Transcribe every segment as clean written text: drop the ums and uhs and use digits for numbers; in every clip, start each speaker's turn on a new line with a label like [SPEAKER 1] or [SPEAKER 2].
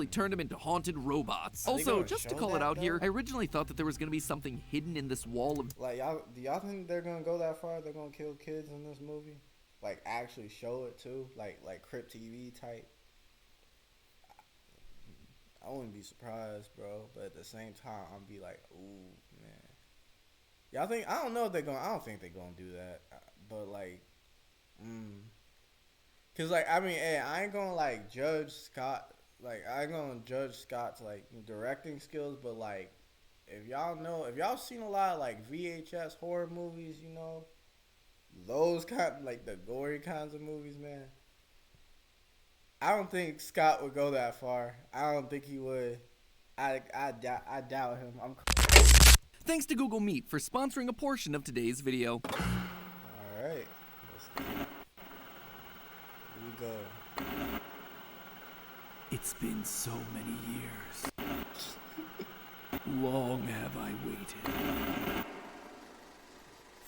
[SPEAKER 1] actually turned them into haunted robots.
[SPEAKER 2] Are they
[SPEAKER 1] Also,
[SPEAKER 2] gonna
[SPEAKER 1] just to
[SPEAKER 2] show
[SPEAKER 1] call it
[SPEAKER 2] that,
[SPEAKER 1] out here,
[SPEAKER 2] though?
[SPEAKER 1] I originally thought that there was gonna be something hidden in this wall of
[SPEAKER 2] Like, do y'all think they're gonna go that far? They're gonna kill kids in this movie? Like, actually show it too? Like Crypt TV type? I wouldn't be surprised, bro. But at the same time, I'd be like, ooh, man. Y'all think? I don't know if they're gonna. I don't think they're gonna do that. But like, cause like I mean, hey, I ain't gonna like judge Scott. Like I ain't gonna judge Scott's like directing skills, but like, if y'all seen a lot of like VHS horror movies, you know, those kind like the gory kinds of movies, man. I don't think Scott would go that far. I don't think he would. I doubt him.
[SPEAKER 1] Thanks to Google Meet for sponsoring a portion of today's video.
[SPEAKER 2] All right. Here we go.
[SPEAKER 1] It's been so many years. Long have I waited.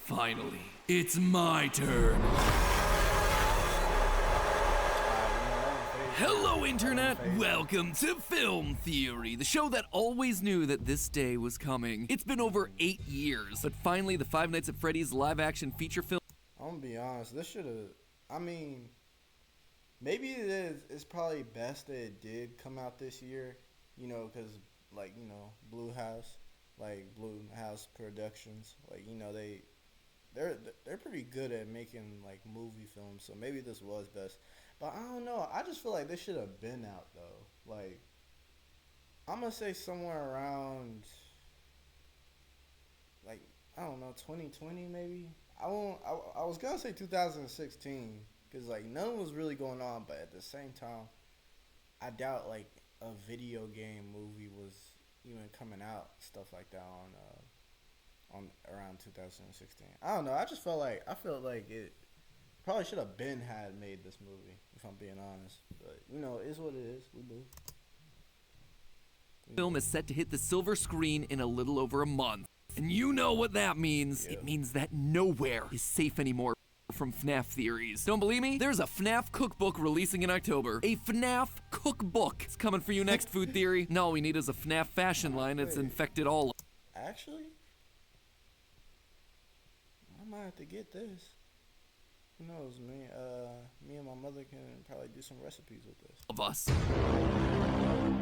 [SPEAKER 1] Finally, it's my turn. Hello, Internet! Welcome to Film Theory, the show that always knew that this day was coming. It's been over 8 years, but finally the Five Nights at Freddy's live-action feature film...
[SPEAKER 2] I'm gonna be honest, this should've... I mean, maybe it is. It's probably best that it did come out this year, you know, because, like, you know, Blue House Productions, like, you know, they're pretty good at making, like, movie films, so maybe this was best. But I don't know. I just feel like this should have been out, though. Like, I'm going to say somewhere around, like, I don't know, 2020 maybe? I was going to say 2016 because, like, none was really going on. But at the same time, I doubt, like, a video game movie was even coming out, stuff like that on around 2016. I don't know. I felt like it probably should have had made this movie, if I'm being honest. But, you know, it is what it is. We move.
[SPEAKER 1] Film is set to hit the silver screen in a little over a month. And you know what that means.
[SPEAKER 2] Yeah.
[SPEAKER 1] It means that nowhere is safe anymore from Fnaf theories. Don't believe me? There's a Fnaf cookbook releasing in October. A Fnaf cookbook. It's coming for you next, Food Theory. And all we need is a Fnaf fashion line that's infected all.
[SPEAKER 2] Actually, I might have to get this. Who knows? Me and my mother can probably do some recipes with this.
[SPEAKER 1] Of us.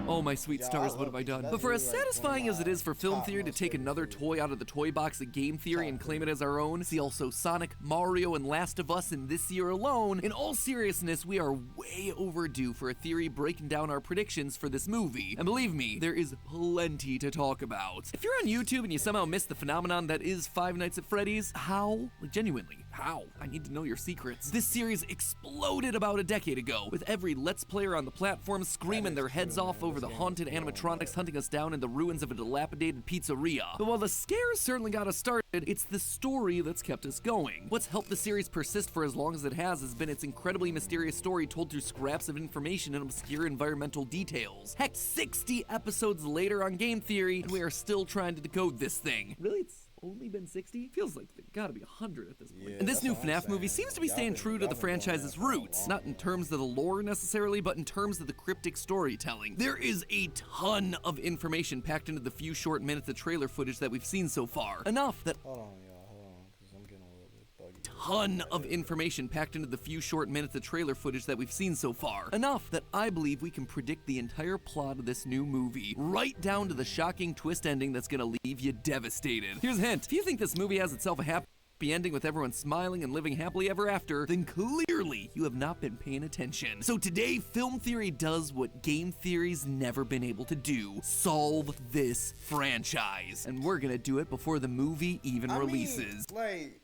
[SPEAKER 1] Oh, my sweet
[SPEAKER 2] Yeah,
[SPEAKER 1] stars,
[SPEAKER 2] I
[SPEAKER 1] what
[SPEAKER 2] love
[SPEAKER 1] have I
[SPEAKER 2] these.
[SPEAKER 1] done?
[SPEAKER 2] That's
[SPEAKER 1] But for as
[SPEAKER 2] really, like,
[SPEAKER 1] satisfying
[SPEAKER 2] one of
[SPEAKER 1] as it
[SPEAKER 2] my
[SPEAKER 1] is for Film
[SPEAKER 2] top
[SPEAKER 1] Theory to
[SPEAKER 2] most
[SPEAKER 1] take
[SPEAKER 2] favorite
[SPEAKER 1] another
[SPEAKER 2] foods.
[SPEAKER 1] toy out of the toy box at Game Theory and
[SPEAKER 2] Top
[SPEAKER 1] claim it
[SPEAKER 2] food.
[SPEAKER 1] as our own, see also Sonic, Mario, and Last of Us in this year alone, in all seriousness, we are way overdue for a theory breaking down our predictions for this movie. And believe me, there is plenty to talk about. If you're on YouTube and you somehow missed the phenomenon that is Five Nights at Freddy's, how? Like, genuinely, how? I need to know your secrets. This series exploded about a decade ago, with every Let's Player on the platform screaming their heads off over the haunted animatronics hunting us down in the ruins of a dilapidated pizzeria. But while the scares certainly got us started, it's the story that's kept us going. What's helped the series persist for as long as it has been its incredibly mysterious story told through scraps of information and obscure environmental details. Heck, 60 episodes later on Game Theory, and we are still trying to decode this thing. Really? It's only been 60? Feels like they've gotta be 100 at this point.
[SPEAKER 2] Yeah,
[SPEAKER 1] And this
[SPEAKER 2] that's
[SPEAKER 1] new
[SPEAKER 2] what I'm
[SPEAKER 1] FNAF movie
[SPEAKER 2] saying.
[SPEAKER 1] seems to be
[SPEAKER 2] Y'all
[SPEAKER 1] staying
[SPEAKER 2] been-
[SPEAKER 1] true to
[SPEAKER 2] y'all
[SPEAKER 1] the
[SPEAKER 2] been going
[SPEAKER 1] franchise's
[SPEAKER 2] that for a
[SPEAKER 1] roots,
[SPEAKER 2] long
[SPEAKER 1] not in terms of the lore necessarily, but in terms of the cryptic storytelling. There is a ton of information packed into the few short minutes of trailer footage that we've seen so far. Enough that
[SPEAKER 2] Hold on, y'all, because I'm getting a little bit buggy.
[SPEAKER 1] ton of information packed into the few short minutes of trailer footage that we've seen so far. Enough that I believe we can predict the entire plot of this new movie, right down to the shocking twist ending that's gonna leave you devastated. Here's a hint. If you think this movie has itself a happy ending with everyone smiling and living happily ever after, then clearly you have not been paying attention. So today, Film Theory does what Game Theory's never been able to do: solve this franchise. And we're gonna do it before the movie even releases.
[SPEAKER 2] Like,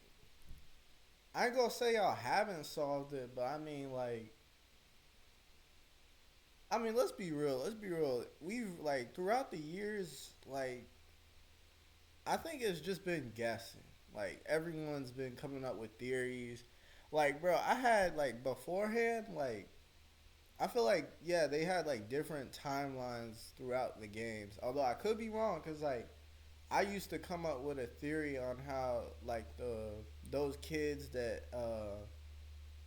[SPEAKER 2] I ain't gonna say y'all haven't solved it, but I mean, let's be real. We've, like, throughout the years, like, I think it's just been guessing. Like, everyone's been coming up with theories. Like, bro, I had, like, beforehand, like, I feel like, yeah, they had, like, different timelines throughout the games. Although I could be wrong, because, like, I used to come up with a theory on how, like, those kids that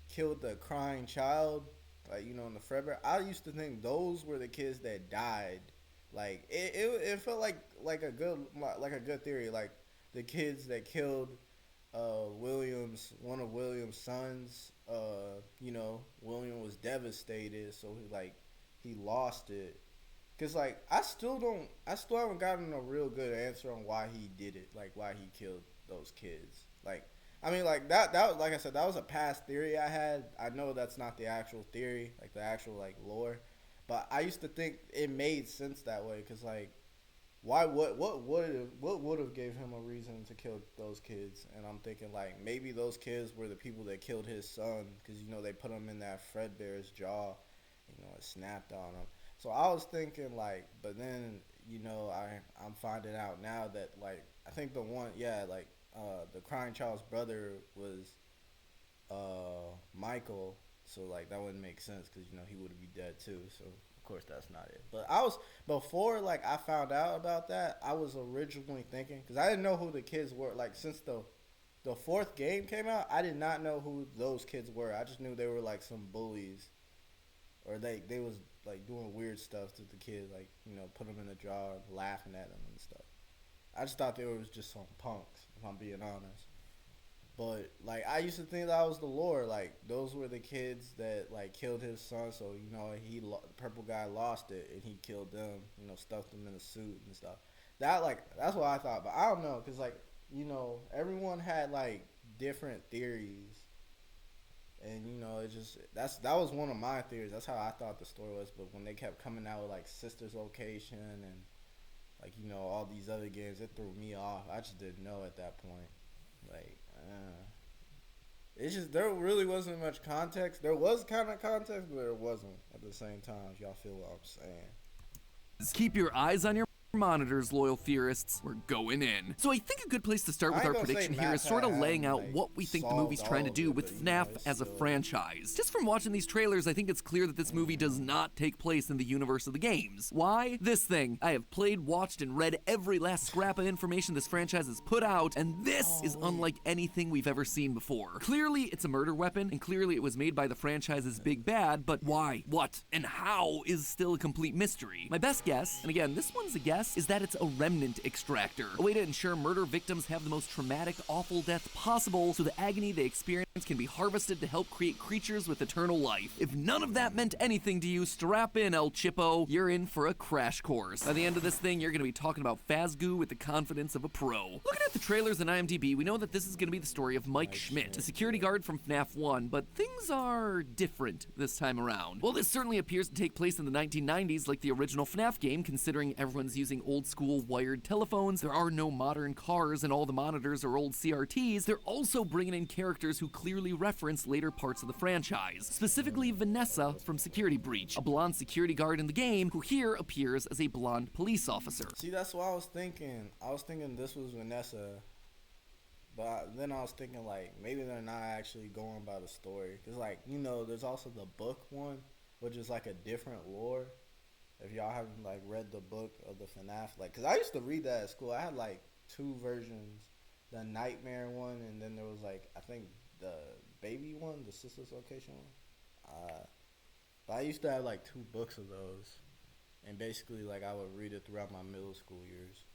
[SPEAKER 2] killed the crying child, like, you know, in the Fredbear, I used to think those were the kids that died. Like it felt like a good theory. Like the kids that killed one of William's sons. You know, William was devastated, so he lost it. Cause like I still haven't gotten a real good answer on why he did it, like why he killed those kids. Like, I mean, like that like I said, that was a past theory I had. I know that's not the actual theory, like the actual like lore, but I used to think it made sense that way. Cause like, what would have gave him a reason to kill those kids? And I'm thinking like maybe those kids were the people that killed his son, cause you know they put him in that Fredbear's jaw, you know, it snapped on him. So I was thinking like, but then you know I'm finding out now that like I think the one the crying child's brother was Michael, so like that wouldn't make sense because you know he would be dead too. So of course that's not it. But I was before like I found out about that, I was originally thinking because I didn't know who the kids were. Like since the fourth game came out, I did not know who those kids were. I just knew they were like some bullies, or they was like doing weird stuff to the kid, like, you know, put them in the jar, laughing at them and stuff. I just thought they was just some punks, if I'm being honest. But like I used to think that was the lore, like those were the kids that like killed his son, so you know purple guy lost it and he killed them, you know, stuffed them in a suit and stuff. That's what I thought, but I don't know, cause like, you know, everyone had like different theories. And you know, that was one of my theories. That's how I thought the story was. But when they kept coming out with like Sister's Location and like, you know, all these other games, it threw me off. I just didn't know at that point. Like, it's just there really wasn't much context. There was kind of context, but there wasn't at the same time. If y'all feel what I'm saying.
[SPEAKER 1] Keep your eyes on your monitors, loyal theorists. We're going in. So I think a good place to start with our prediction here is sort of laying out what we think the movie's trying to do with Fnaf as a franchise. Just from watching these trailers, I think it's clear that this movie does not take place in the universe of the games. Why? This thing. I have played, watched, and read every last scrap of information this franchise has put out, and this is unlike anything we've ever seen before. Clearly, it's a murder weapon, and clearly it was made by the franchise's big bad, but why, what, and how is still a complete mystery. My best guess, and again, this one's a guess, is that it's a remnant extractor, a way to ensure murder victims have the most traumatic, awful death possible so the agony they experience can be harvested to help create creatures with eternal life. If none of that meant anything to you, strap in, El Chippo. You're in for a crash course. By the end of this thing, you're going to be talking about Phasgoo with the confidence of a pro. Looking at the trailers and IMDb, we know that this is going to be the story of Mike Schmidt, a security guard from FNAF 1, but things are different this time around. Well, this certainly appears to take place in the 1990s like the original FNAF game, considering everyone's using old school wired telephones, there are no modern cars, and all the monitors are old CRTs. They're also bringing in characters who clearly reference later parts of the franchise, specifically Vanessa from Security Breach, a blonde security guard in the game who here appears as a blonde police officer.
[SPEAKER 2] See, that's what I was thinking. I was thinking this was Vanessa, but then I was thinking like maybe they're not actually going by the story, because like, you know, there's also the book one, which is like a different lore. If y'all haven't like read the book of the FNAF, like, cause I used to read that at school. I had like two versions, the Nightmare one, and then there was like, I think the baby one, the Sister's Location one. But I used to have like two books of those, and basically like I would read it throughout my middle school years.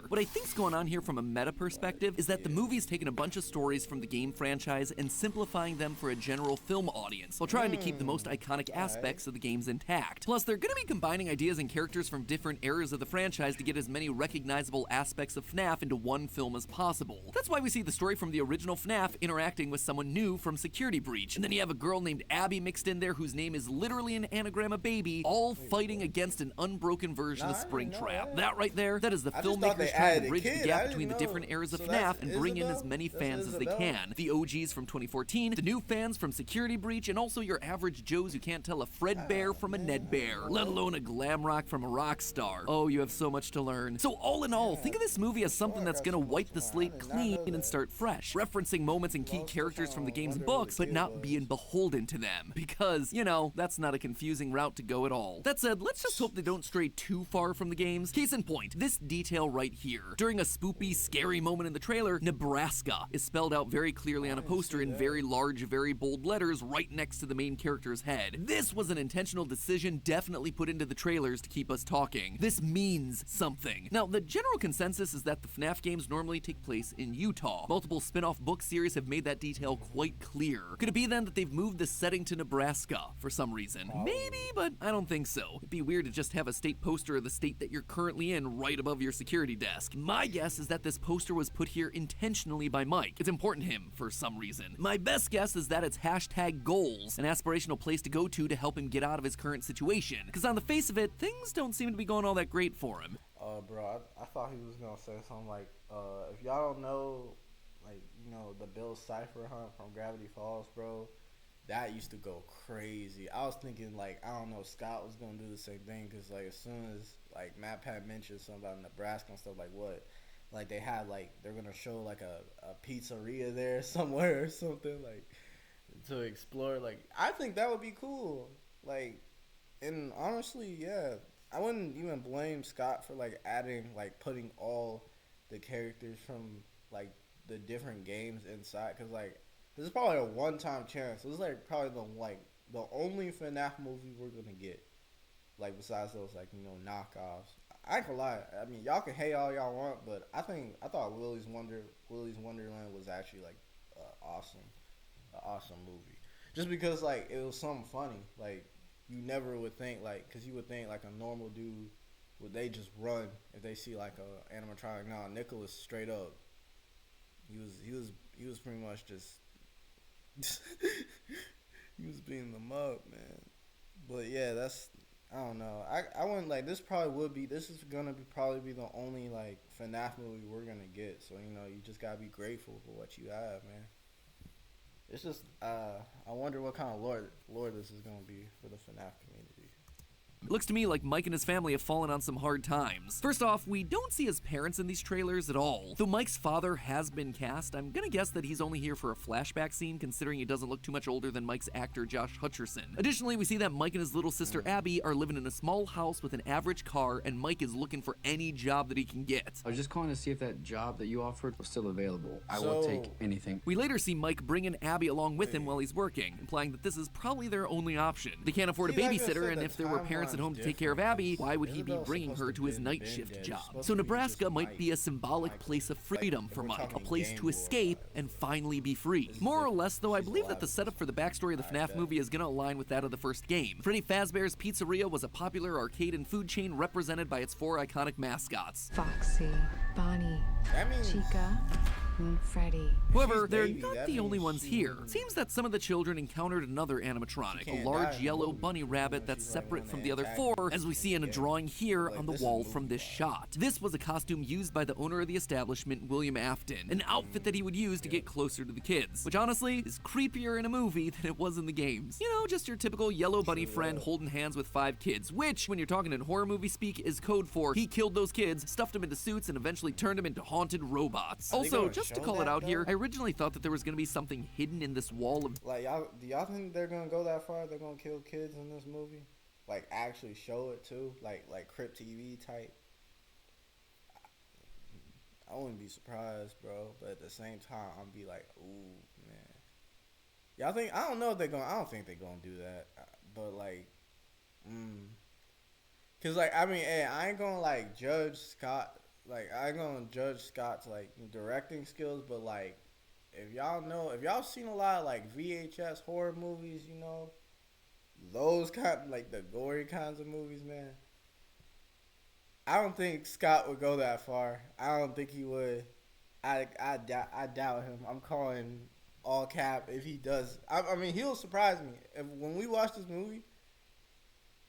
[SPEAKER 1] What I think's going on here from a meta perspective is that the movie's taken a bunch of stories from the game franchise and simplifying them for a general film audience, while trying to keep the most iconic aspects of the games intact. Plus, they're gonna be combining ideas and characters from different eras of the franchise to get as many recognizable aspects of FNAF into one film as possible. That's why we see the story from the original FNAF interacting with someone new from Security Breach, and then you have a girl named Abby mixed in there whose name is literally an anagram of baby, all fighting against an unbroken version of Springtrap. That right there, that is the filmmakers trying to bridge the gap between the different eras of FNAF and bring in as many fans as they can. The OGs from 2014, the new fans from Security Breach, and also your average Joes who can't tell a Fredbear from a Nedbear, let alone a Glamrock from a Rockstar. Oh, you have so much to learn. So all in all, think of this movie as something that's gonna wipe the slate clean and start fresh, referencing moments and key characters from the game's books, but not being beholden to them. Because, you know, that's not a confusing route to go at all. That said, let's just hope they don't stray too far from the games. Case in point, this detail right right here. During a spoopy, scary moment in the trailer, Nebraska is spelled out very clearly on a poster in very large, very bold letters right next to the main character's head. This was an intentional decision definitely put into the trailers to keep us talking. This means something. Now, the general consensus is that the FNAF games normally take place in Utah. Multiple spin-off book series have made that detail quite clear. Could it be then that they've moved the setting to Nebraska for some reason? Maybe, but I don't think so. It'd be weird to just have a state poster of the state that you're currently in right above your security desk. My guess is that this poster was put here intentionally by Mike. It's important to him for some reason. My best guess is that it's hashtag goals, an aspirational place to go to help him get out of his current situation. Because on the face of it, things don't seem to be going all that great for him.
[SPEAKER 2] Bro, I thought he was gonna say something like, if y'all don't know, like, you know, the Bill Cipher hunt from Gravity Falls, bro, that used to go crazy. I was thinking, like, I don't know, Scott was gonna do the same thing, because, like, as soon as, like, MatPat mentioned something about Nebraska and stuff, like, what? Like, they had, like, they're gonna show, like, a pizzeria there somewhere or something, like, to explore. Like, I think that would be cool. Like, and honestly, yeah, I wouldn't even blame Scott for, like, adding, like, putting all the characters from, like, the different games inside, because, like, this is probably a one-time chance. This is, like, probably the only FNAF movie we're gonna get, like, besides those, like, you know, knockoffs. I ain't gonna lie. I mean, y'all can hate all y'all want, but I thought Willy's Wonderland was actually, like, an awesome movie. Just because, like, it was something funny. Like, you never would think, like, because you would think, like, a normal dude, would they just run if they see, like, a animatronic? Nah, Nicholas straight up, he was pretty much just he was beating them up, man. But yeah, I don't know. I wouldn't, like, this is gonna probably be the only, like, FNAF movie we're gonna get. So, you know, you just gotta be grateful for what you have, man. It's just, I wonder what kind of lore this is gonna be for the FNAF community.
[SPEAKER 1] It looks to me like Mike and his family have fallen on some hard times. First off, we don't see his parents in these trailers at all. Though Mike's father has been cast, I'm gonna guess that he's only here for a flashback scene, considering he doesn't look too much older than Mike's actor Josh Hutcherson. Additionally, we see that Mike and his little sister Abby are living in a small house with an average car, and Mike is looking for any job that he can get.
[SPEAKER 3] I was just calling to see if that job that you offered was still available. I will take anything.
[SPEAKER 1] We later see Mike bringing Abby along with him while he's working, implying that this is probably their only option. They can't afford a babysitter, and if there were parents at home to take care of Abby, why would he be bringing her to his night shift job? So Nebraska might be a symbolic place of freedom for Mike, a place to escape and finally be free. More or less, though, I believe that the setup for the backstory of the FNAF movie is gonna align with that of the first game. Freddy Fazbear's Pizzeria was a popular arcade and food chain represented by its 4 iconic mascots:
[SPEAKER 4] Foxy, Bonnie, Chica, and Freddy.
[SPEAKER 1] However, they're not the only ones here. It seems that some of the children encountered another animatronic, a large yellow bunny rabbit that's separate from the other 4, as we see in a drawing here on the wall from this shot. This was a costume used by the owner of the establishment, William Afton, an outfit that he would use to get closer to the kids, which honestly is creepier in a movie than it was in the games. You know, just your typical yellow bunny friend holding hands with 5 kids, which, when you're talking in horror movie speak, is code for he killed those kids, stuffed them into suits, and eventually turned them into haunted robots. Also, just to call it out here, I originally thought that there was going to be something hidden in this wall of...
[SPEAKER 2] Like, do y'all think they're going to go that far? They're going to kill kids in this movie? Like, actually show it, too? Like Crypt TV type? I wouldn't be surprised, bro. But at the same time, I'd be like, ooh, man. Y'all think... I don't know if they're going... I don't think they're going to do that. But, like... Because, like, I mean, hey, I ain't going to, like, judge Scott... Like, I ain't gonna judge Scott's, like, directing skills, but, like, if y'all seen a lot of, like, VHS horror movies, you know, those kind, like, the gory kinds of movies, man, I don't think Scott would go that far. I don't think he would. I doubt him. I'm calling all cap if he does. I mean, he'll surprise me. When we watch this movie,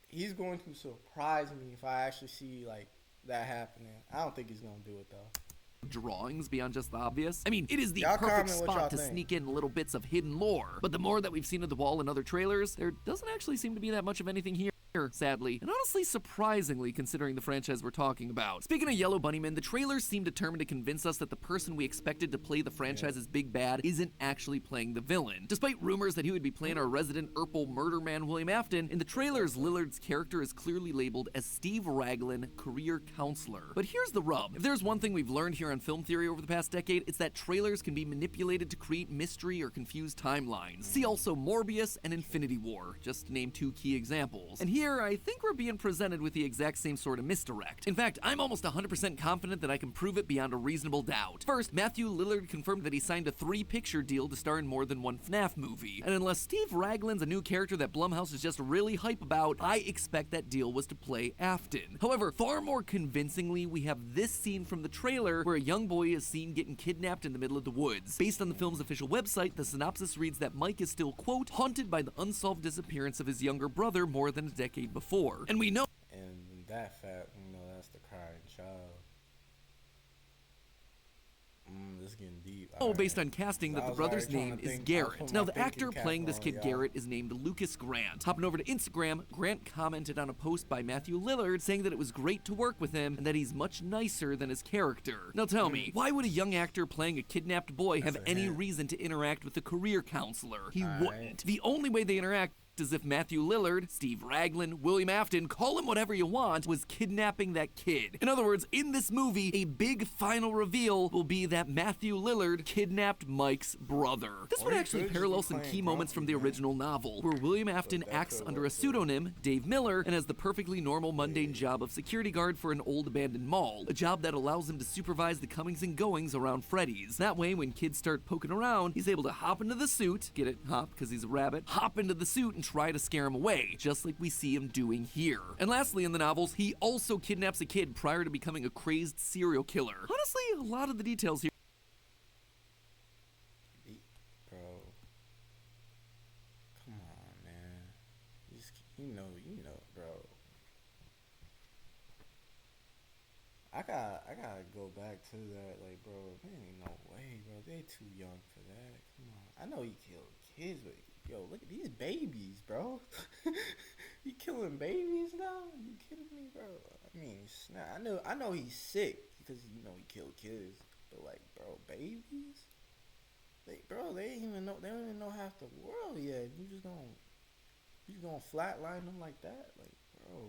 [SPEAKER 2] he's going to surprise me if I actually see, like, that happening. I don't think he's gonna do it though.
[SPEAKER 1] Drawings beyond just the obvious. I mean, it is the perfect spot to sneak in little bits of hidden lore, but the more that we've seen of the wall in other trailers, there doesn't actually seem to be that much of anything here. sadly, and honestly surprisingly considering the franchise we're talking about. Speaking of Yellow Bunnymen, the trailers seem determined to convince us that the person we expected to play the franchise's big bad isn't actually playing the villain. Despite rumors that he would be playing our resident Urkel murder man William Afton, in the trailers Lillard's character is clearly labeled as Steve Raglan, career counselor. But here's the rub. If there's one thing we've learned here on Film Theory over the past decade, it's that trailers can be manipulated to create mystery or confuse timelines. See also Morbius and Infinity War, just to name two key examples. And here, I think we're being presented with the exact same sort of misdirect. In fact, I'm almost 100% confident that I can prove it beyond a reasonable doubt. First, Matthew Lillard confirmed that he signed a 3-picture deal to star in more than one Fnaf movie. And unless Steve Raglan's a new character that Blumhouse is just really hype about, I expect that deal was to play Afton. However, far more convincingly, we have this scene from the trailer where a young boy is seen getting kidnapped in the middle of the woods. Based on the film's official website, the synopsis reads that Mike is still, quote, haunted by the unsolved disappearance of his younger brother more than a decade before. And we know
[SPEAKER 2] that fact, that's the crying child. This is getting deep.
[SPEAKER 1] Based on casting, that the brother's name is Garrett. Now, the actor playing this kid Garrett is named Lucas Grant. Hopping over to Instagram, Grant commented on a post by Matthew Lillard saying that it was great to work with him and that he's much nicer than his character. Now tell me, why would a young actor playing a kidnapped boy have any reason to interact with a career counselor? He wouldn't. The only way they interact as if Matthew Lillard, Steve Raglan, William Afton, call him whatever you want, was kidnapping that kid. In other words, in this movie, a big final reveal will be that Matthew Lillard kidnapped Mike's brother. This would actually parallel some key moments from the original novel, where William Afton acts under a pseudonym, Dave Miller, and has the perfectly normal mundane job of security guard for an old abandoned mall, a job that allows him to supervise the comings and goings around Freddy's. That way, when kids start poking around, he's able to hop into the suit, get it, hop, because he's a rabbit, hop into the suit and try to scare him away, just like we see him doing here. And lastly, in the novels, he also kidnaps a kid prior to becoming a crazed serial killer. Honestly, a lot of the details here.
[SPEAKER 2] Bro. Come on, man. You know, bro. I gotta go back to that, like, bro, there ain't no way, bro. They too young for that. Come on. I know he killed kids, but yo, look at these babies, bro. You killing babies now? You kidding me, bro? I mean, I know he's sick because he killed kids, but like, bro, babies? They don't even know half the world yet. You just gonna flatline them like that, like, bro.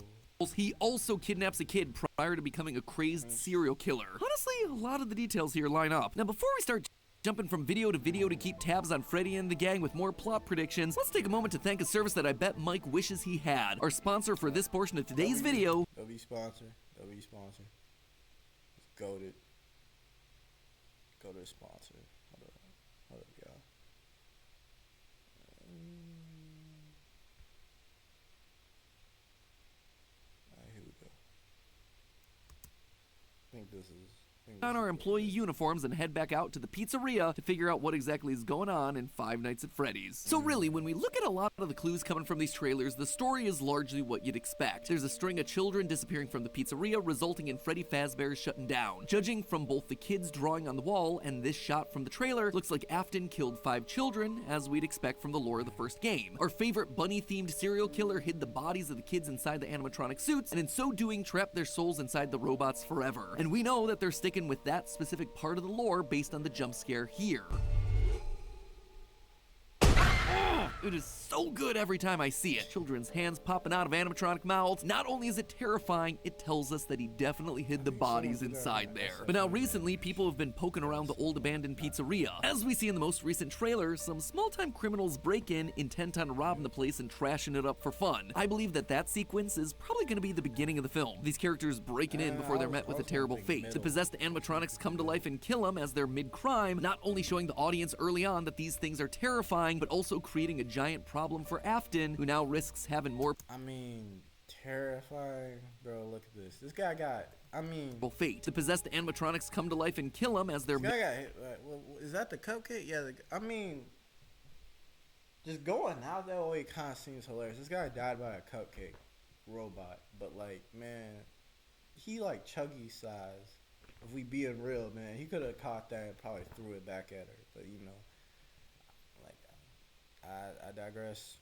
[SPEAKER 1] He also kidnaps a kid prior to becoming a crazed serial killer. Honestly, a lot of the details here line up. Now, before we start jumping from video to video to keep tabs on Freddy and the gang with more plot predictions, let's take a moment to thank a service that I bet Mike wishes he had. Our sponsor for this portion of today's video.
[SPEAKER 2] W sponsor. It's goated. Go to the sponsor. Hold up, y'all. Alright, here we go. I think this is
[SPEAKER 1] On our employee uniforms and head back out to the pizzeria to figure out what exactly is going on in Five Nights at Freddy's. So really, when we look at a lot of the clues coming from these trailers, the story is largely what you'd expect. There's a string of children disappearing from the pizzeria, resulting in Freddy Fazbear's shutting down. Judging from both the kids drawing on the wall and this shot from the trailer, looks like Afton killed 5 children, as we'd expect from the lore of the first game. Our favorite bunny-themed serial killer hid the bodies of the kids inside the animatronic suits, and in so doing trapped their souls inside the robots forever. And we know that they're sticking with that specific part of the lore based on the jump scare here. It is so good every time I see it. Children's hands popping out of animatronic mouths. Not only is it terrifying, it tells us that he definitely hid the bodies inside there. But now recently, people have been poking around the old abandoned pizzeria. As we see in the most recent trailer, some small-time criminals break in, intent on robbing the place and trashing it up for fun. I believe that sequence is probably going to be the beginning of the film. These characters breaking in before they're met with a terrible fate. The possessed animatronics come to life and kill them as they're mid-crime, not only showing the audience early on that these things are terrifying, but also creating a giant problem for Afton, who now risks having more
[SPEAKER 2] terrifying. Bro, look at this. This guy got,
[SPEAKER 1] fate. The possessed animatronics come to life and kill him as they're
[SPEAKER 2] this guy got hit. Is that the cupcake? Yeah, just going out that way kind of seems hilarious. This guy died by a cupcake robot, but like, man, he like Chuggy size. If we being real, man, he could have caught that and probably threw it back at her, but I digress.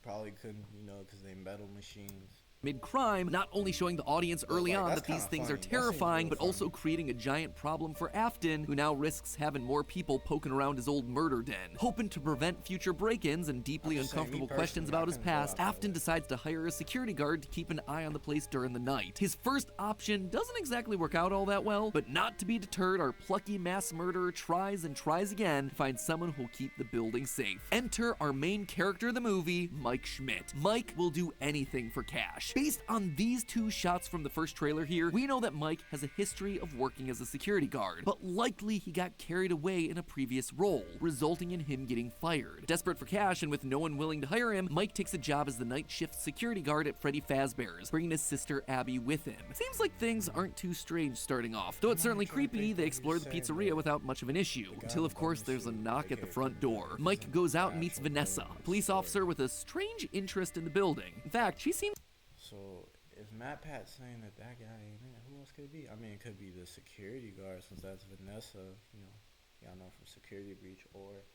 [SPEAKER 2] Probably couldn't, you know, because they metal machines.
[SPEAKER 1] Mid-crime, not only showing the audience early on that these things are terrifying, but also creating a giant problem for Afton, who now risks having more people poking around his old murder den. Hoping to prevent future break-ins and deeply uncomfortable questions about his past, Afton decides to hire a security guard to keep an eye on the place during the night. His first option doesn't exactly work out all that well, but not to be deterred, our plucky mass murderer tries and tries again to find someone who'll keep the building safe. Enter our main character of the movie, Mike Schmidt. Mike will do anything for cash. Based on these two shots from the first trailer here, we know that Mike has a history of working as a security guard, but likely he got carried away in a previous role, resulting in him getting fired. Desperate for cash and with no one willing to hire him, Mike takes a job as the night shift security guard at Freddy Fazbear's, bringing his sister Abby with him. Seems like things aren't too strange starting off. Though it's certainly creepy, they explore the pizzeria without much of an issue, until of course there's a knock at the front door. Mike goes out and meets Vanessa, a police officer with a strange interest in the building. In fact, she seems
[SPEAKER 2] So, if MatPat's saying that guy ain't it, who else could it be? I mean, it could be the security guard, since that's Vanessa, you know, y'all know from Security Breach, or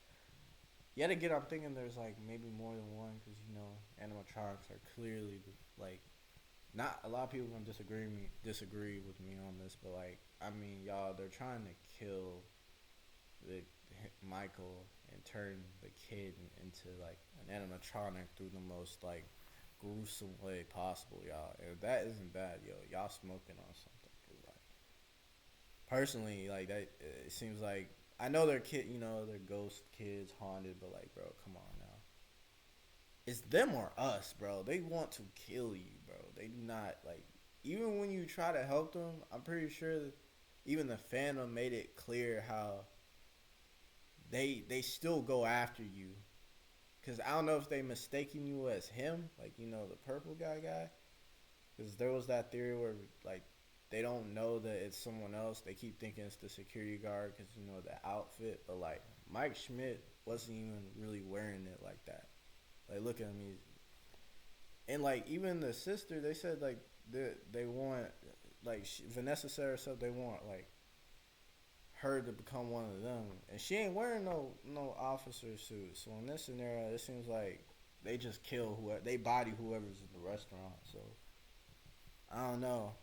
[SPEAKER 2] yet again, I'm thinking there's, like, maybe more than one, because, you know, animatronics are clearly, like, not a lot of people gonna disagree with me on this, but, like, I mean, y'all, they're trying to kill Michael and turn the kid into, like, an animatronic through the most, like, gruesome way possible, y'all. And if that isn't bad, yo, y'all smoking on something. 'Cause, like, personally, like, that, it seems like, I know they're you know, they're ghost kids, haunted, but, like, bro, come on now. It's them or us, bro. They want to kill you, bro. They do not, like, even when you try to help them, I'm pretty sure that even the fandom made it clear how they still go after you. Because I don't know if they mistaken you as him, like, you know, the purple guy. Because there was that theory where, like, they don't know that it's someone else. They keep thinking it's the security guard because, you know, the outfit. But, like, Mike Schmidt wasn't even really wearing it like that. Like, look at him. And, like, even the sister, they said, like, they want, like, Vanessa said herself, they want, like, her to become one of them, and she ain't wearing no officer suit. So in this scenario, it seems like they just kill they body whoever's in the restaurant. So I don't know.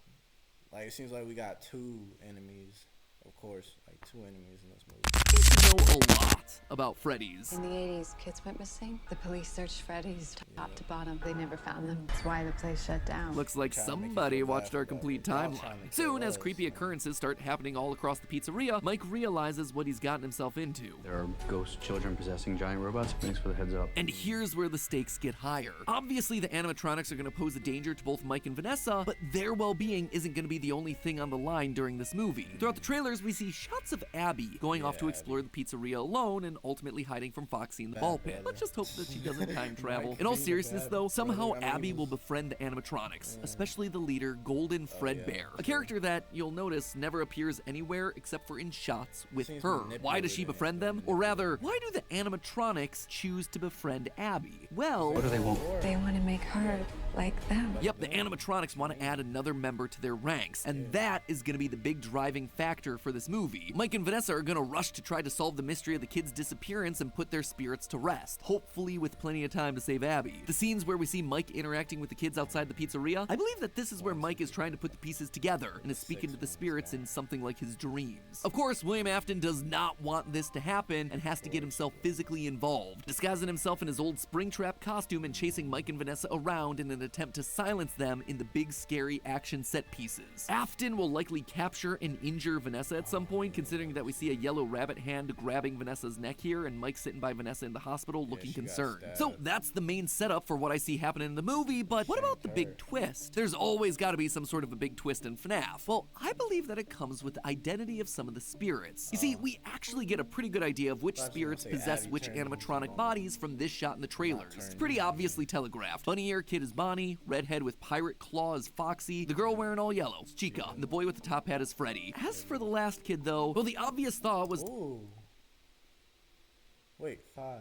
[SPEAKER 2] Like, it seems like we got two enemies, of course, like two enemies in this movie.
[SPEAKER 1] to know a lot about Freddy's.
[SPEAKER 4] In the 80s, kids went missing. The police searched Freddy's top to bottom. They never found them. That's why the place shut down.
[SPEAKER 1] Looks like somebody watched our complete timeline. Soon, as creepy occurrences start happening all across the pizzeria, Mike realizes what he's gotten himself into.
[SPEAKER 3] There are ghost children possessing giant robots. Thanks for the heads up.
[SPEAKER 1] And here's where the stakes get higher. Obviously, the animatronics are going to pose a danger to both Mike and Vanessa, but their well-being isn't going to be the only thing on the line during this movie. Throughout the trailers, we see shots of Abby going off to explore the pizzeria alone and ultimately hiding from Foxy in the ball pit. Let's just hope that she doesn't time travel. In all seriousness, though, somehow Abby will befriend the animatronics, especially the leader, Golden Fredbear, a character that, you'll notice, never appears anywhere except for in shots with her. Why does she befriend them? Or rather, why do the animatronics choose to befriend Abby? Well,
[SPEAKER 3] What do they want?
[SPEAKER 4] They want to make her like them.
[SPEAKER 1] yep, the animatronics want to add another member to their ranks, and that is going to be the big driving factor for this movie. Mike and Vanessa are going to rush to try to solve the mystery of the kids' disappearance and put their spirits to rest, hopefully with plenty of time to save Abby. The scenes where we see Mike interacting with the kids outside the pizzeria, I believe that this is where Mike is trying to put the pieces together and is speaking to the spirits in something like his dreams. Of course, William Afton does not want this to happen and has to get himself physically involved, disguising himself in his old Springtrap costume and chasing Mike and Vanessa around in an attempt to silence them in the big scary action set pieces. Afton will likely capture and injure Vanessa at some point, considering that we see a yellow rabbit hand grabbing Vanessa's neck here and Mike sitting by Vanessa in the hospital looking concerned. So that's the main setup for what I see happening in the movie, but what about the big twist? There's always got to be some sort of a big twist in Fnaf. Well, I believe that it comes with the identity of some of the spirits. You see, we actually get a pretty good idea of which spirits possess which animatronic bodies from this shot in the trailers. It's pretty obviously telegraphed. Bunny ear kid is Bonnie, redhead with pirate claw is Foxy, the girl wearing all yellow is Chica, and the boy with the top hat is Freddy. As for the last kid though, well, the obvious thought was...
[SPEAKER 2] Ooh. Wait, 5.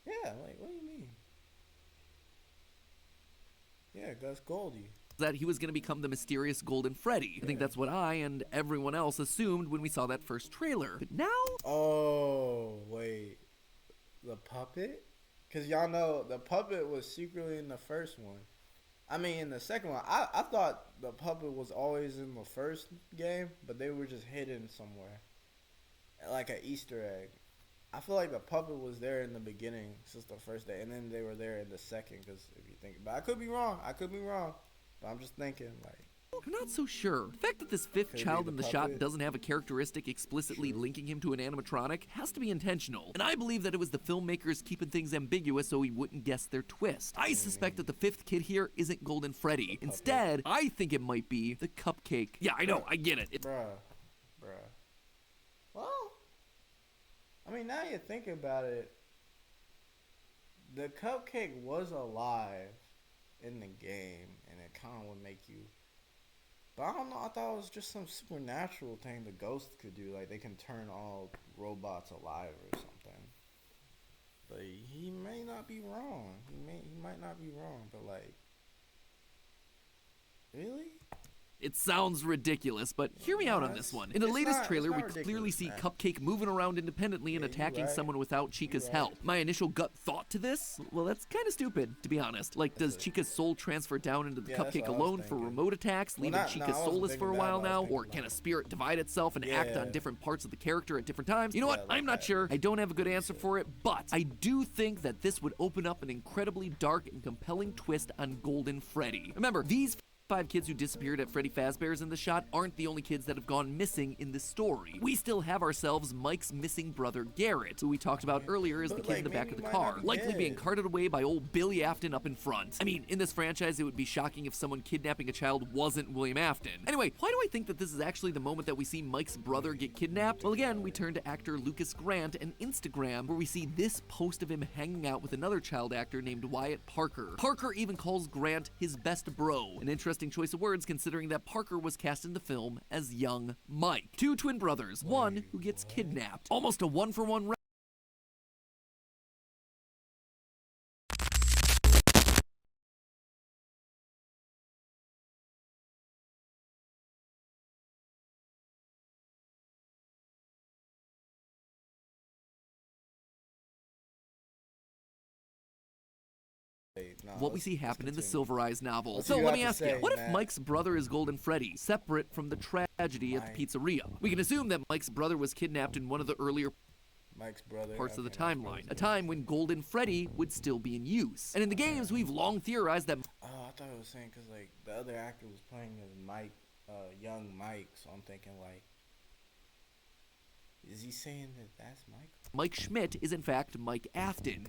[SPEAKER 2] Yeah, like, what do you mean? Yeah, that's Goldie.
[SPEAKER 1] That he was going to become the mysterious Golden Freddy. I think that's what I and everyone else assumed when we saw that first trailer. But now...
[SPEAKER 2] Oh, wait. the puppet? Because y'all know the puppet was secretly in the first one. I mean, in the second one, I thought the puppet was always in the first game, but they were just hidden somewhere. Like an Easter egg. I feel like the puppet was there in the beginning since the first day, and then they were there in the second, because if you think about it, I could be wrong, but I'm just thinking, like,
[SPEAKER 1] I'm not so sure. The fact that this fifth child in the shot doesn't have a characteristic explicitly linking him to an animatronic has to be intentional, and I believe that it was the filmmakers keeping things ambiguous so we wouldn't guess their twist. I suspect that the fifth kid here isn't Golden Freddy. Instead, I think it might be the Cupcake. Yeah, I know, I get it.
[SPEAKER 2] Bruh. Well, I mean, now you think about it, the Cupcake was alive in the game, and it kind of would make you... But I don't know, I thought it was just some supernatural thing the ghosts could do. Like, they can turn all robots alive or something. But he may not be wrong. He might not be wrong, but, like... Really?
[SPEAKER 1] It sounds ridiculous, but hear me out on this one. In the latest trailer, we clearly see Cupcake moving around independently and attacking someone without Chica's help. My initial gut thought to this? Well, that's kind of stupid, to be honest. Like, does Chica's soul transfer down into the Cupcake alone for remote attacks, leaving Chica soulless for a while now? Or can a spirit divide itself and act on different parts of the character at different times? You know what? I'm not sure. I don't have a good answer for it, but I do think that this would open up an incredibly dark and compelling twist on Golden Freddy. Remember, these 5 kids who disappeared at Freddy Fazbear's in the shot aren't the only kids that have gone missing in this story. We still have ourselves Mike's missing brother Garrett, who we talked about earlier as the kid in the back of the car, likely being carted away by old Billy Afton up in front. I mean, in this franchise, it would be shocking if someone kidnapping a child wasn't William Afton. Anyway, why do I think that this is actually the moment that we see Mike's brother get kidnapped? Well, again, we turn to actor Lucas Grant and Instagram, where we see this post of him hanging out with another child actor named Wyatt Parker. Parker even calls Grant his best bro, an interesting choice of words considering that Parker was cast in the film as young Mike. 2 twin brothers, one who gets kidnapped. Almost a one-for-one what we see happen in the Silver Eyes novel. So let me ask you, what if Mike's brother is Golden Freddy, separate from the tragedy at the pizzeria? We can assume that Mike's brother was kidnapped in one of the earlier parts of the timeline, a time when Golden Freddy would still be in use. And in the games, we've long theorized that...
[SPEAKER 2] Oh, I thought it was saying because, like, the other actor was playing as Mike, young Mike, so I'm thinking, like, is he saying that that's Mike?
[SPEAKER 1] Mike Schmidt is, in fact, Mike Afton,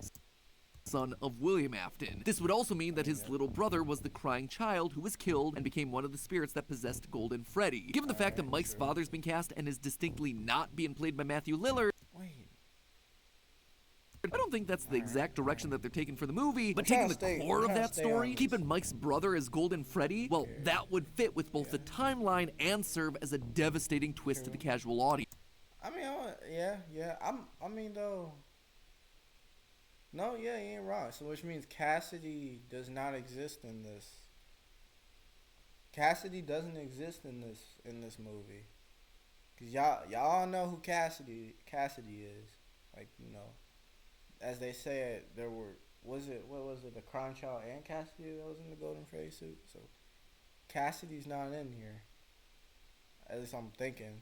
[SPEAKER 1] son of William Afton. This would also mean that his little brother was the crying child who was killed and became one of the spirits that possessed Golden Freddy. Given the fact that Mike's father's been cast and is distinctly not being played by Matthew Lillard, I don't think that's the exact direction that they're taking for the movie, but taking the core of that story, keeping Mike's brother as Golden Freddy, well, that would fit with both the timeline and serve as a devastating twist to the casual audience.
[SPEAKER 2] I mean, I mean, though... No, yeah, you ain't wrong. So which means Cassidy does not exist in this. Cassidy doesn't exist in this movie. Cause y'all know who Cassidy is. Like, you know, as they said, there were what was it, the Crown Child and Cassidy that was in the Golden Freddy suit. So Cassidy's not in here. At least I'm thinking.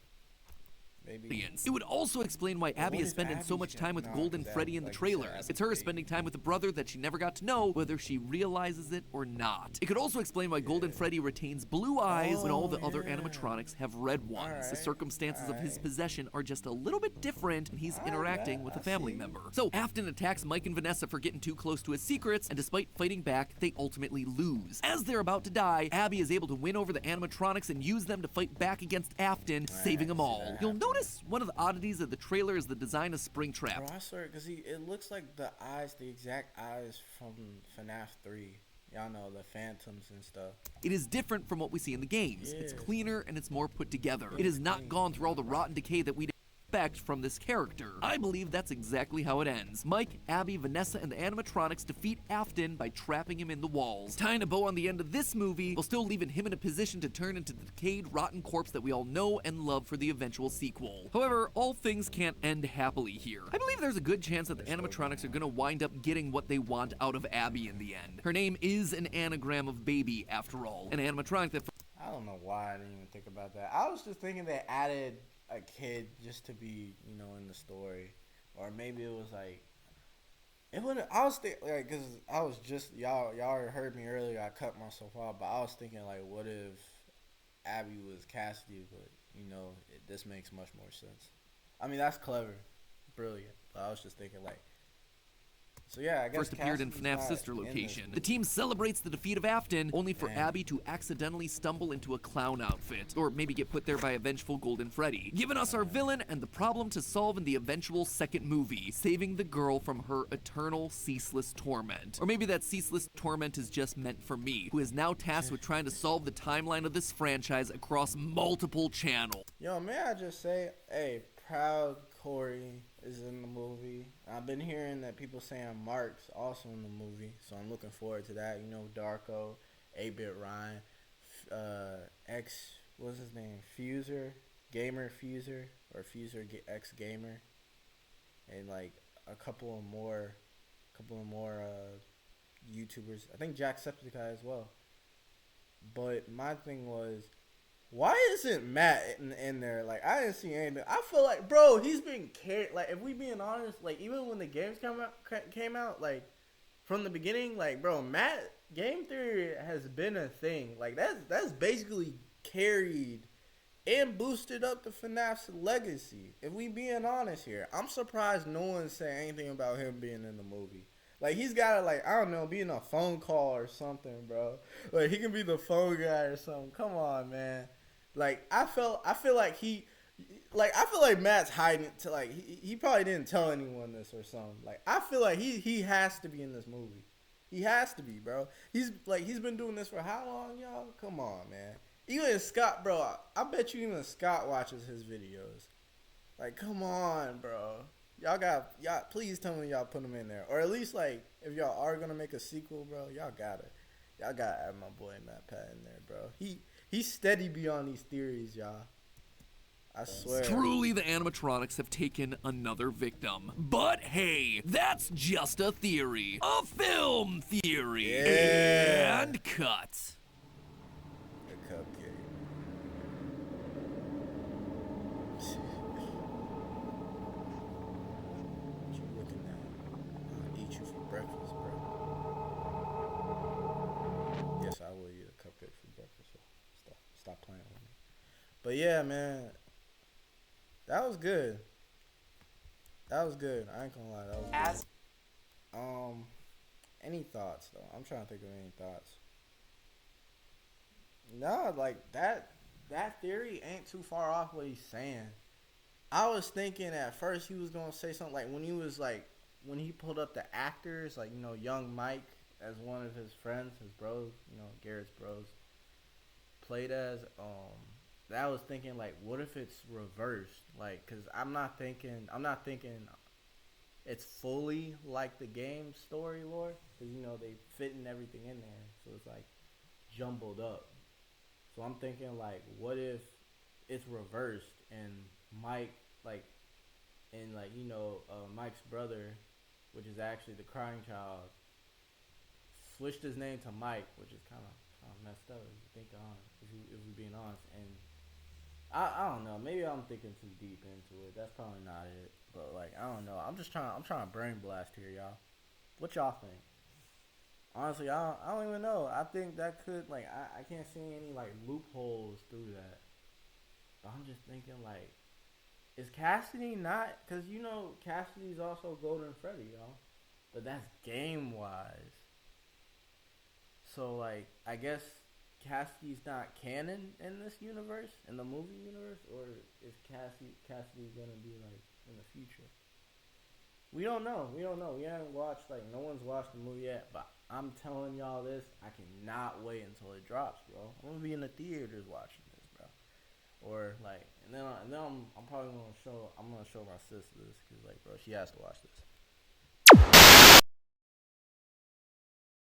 [SPEAKER 2] Maybe.
[SPEAKER 1] It would also explain why Abby is spending so much time with Golden Freddy in the trailers. It's her spending time with a brother that she never got to know, whether she realizes it or not. It could also explain why Golden Freddy retains blue eyes when all the other animatronics have red ones. The circumstances of his possession are just a little bit different, and he's interacting with a family member. So Afton attacks Mike and Vanessa for getting too close to his secrets, and despite fighting back, they ultimately lose. As they're about to die, Abby is able to win over the animatronics and use them to fight back against Afton, saving them all. You'll notice one of the oddities of the trailer is the design of Springtrap.
[SPEAKER 2] Bro, I swear, because it looks like the exact eyes from Fnaf 3. Y'all know, the phantoms and stuff.
[SPEAKER 1] It is different from what we see in the games. It's cleaner and it's more put together. It has not gone through all the rot and decay that we expect from this character. I believe that's exactly how it ends. Mike, Abby, Vanessa, and the animatronics defeat Afton by trapping him in the walls. Tying a bow on the end of this movie, while still leaving him in a position to turn into the decayed, rotten corpse that we all know and love for the eventual sequel. However, all things can't end happily here. I believe there's a good chance that the animatronics are gonna wind up getting what they want out of Abby in the end. Her name is an anagram of baby, after all. An animatronic that...
[SPEAKER 2] I don't know why I didn't even think about that. I was just thinking they added a kid just to be, you know, in the story. Or maybe it was like... It wouldn't... I was thinking, like, because I was just... Y'all heard me earlier, I cut myself off. But I was thinking, like, what if Abby was Cassidy? But, you know, this makes much more sense. I mean, that's clever. Brilliant. But I was just thinking, like... So yeah, I guess
[SPEAKER 1] first appeared in Fnaf's sister location. The team celebrates the defeat of Afton, only for Abby to accidentally stumble into a clown outfit, or maybe get put there by a vengeful Golden Freddy, giving us our villain and the problem to solve in the eventual second movie, saving the girl from her eternal, ceaseless torment. Or maybe that ceaseless torment is just meant for me, who is now tasked with trying to solve the timeline of this franchise across multiple channels.
[SPEAKER 2] Yo, may I just say, hey, proud Corey is in the movie. I've been hearing that people saying Mark's also in the movie, so I'm looking forward to that. You know, Darko, 8-Bit Ryan, what's his name? Gamer Fuser, or Fuser X Gamer, and like a couple of more YouTubers. I think Jacksepticeye as well. But my thing was, why isn't Matt in there? Like, I didn't see anything. I feel like, bro, he's been carried. Like, if we being honest, like, even when the games came out, like, from the beginning, like, bro, Matt, game theory has been a thing. Like, that's basically carried and boosted up the FNAF's legacy. If we being honest here, I'm surprised no one said anything about him being in the movie. Like, he's got to, like, I don't know, be in a phone call or something, bro. Like, he can be the phone guy or something. Come on, man. Like, I feel like Matt's hiding to, like, he probably didn't tell anyone this or something. Like, I feel like he has to be in this movie. He has to be, bro. He's been doing this for how long, y'all? Come on, man. Even Scott, bro, I bet you even Scott watches his videos. Like, come on, bro. Y'all please tell me y'all put him in there. Or at least, like, if y'all are gonna make a sequel, bro, y'all gotta add my boy MatPat in there, bro. He's steady beyond these theories, y'all. I swear.
[SPEAKER 1] Truly, the animatronics have taken another victim. But hey, that's just a theory. A film theory.
[SPEAKER 2] Yeah.
[SPEAKER 1] And cut.
[SPEAKER 2] The cupcake. What you looking at? I'll eat you for breakfast, bro. Yes, I will eat a cupcake for breakfast. Stop playing with me. But yeah, man, that was good. I ain't gonna lie, that was good. Any thoughts though? I'm trying to think of any thoughts. No, like that theory ain't too far off what he's saying. I was thinking at first he was gonna say something like when he pulled up the actors, like, you know, young Mike as one of his friends, his bros, you know, Garrett's bros, played as, that I was thinking, like, what if it's reversed? Like, cause I'm not thinking it's fully like the game story lore, cause, you know, they fitting everything in there, so it's like jumbled up. So I'm thinking, like, what if it's reversed and Mike, like, and, like, you know, Mike's brother, which is actually the crying child, switched his name to Mike, which is kind of messed up if you think honest, if we're being honest. And I don't know, maybe I'm thinking too deep into it. That's probably not it. But, like, I don't know. I'm trying to brain blast here, y'all. What y'all think? Honestly, I don't even know. I think that could, like, I can't see any, like, loopholes through that. But I'm just thinking, like, is Cassidy not, because, you know, Cassidy's also Golden Freddy, y'all. But that's game-wise. So, like, I guess Cassidy's not canon in this universe, in the movie universe, or is Cassidy gonna be, like, in the future? We don't know. We haven't watched, like, no one's watched the movie yet, but I'm telling y'all this, I cannot wait until it drops, bro. I'm gonna be in the theaters watching this, bro. Or like, and then I'm probably gonna show my sister this because like, bro, she has to watch this.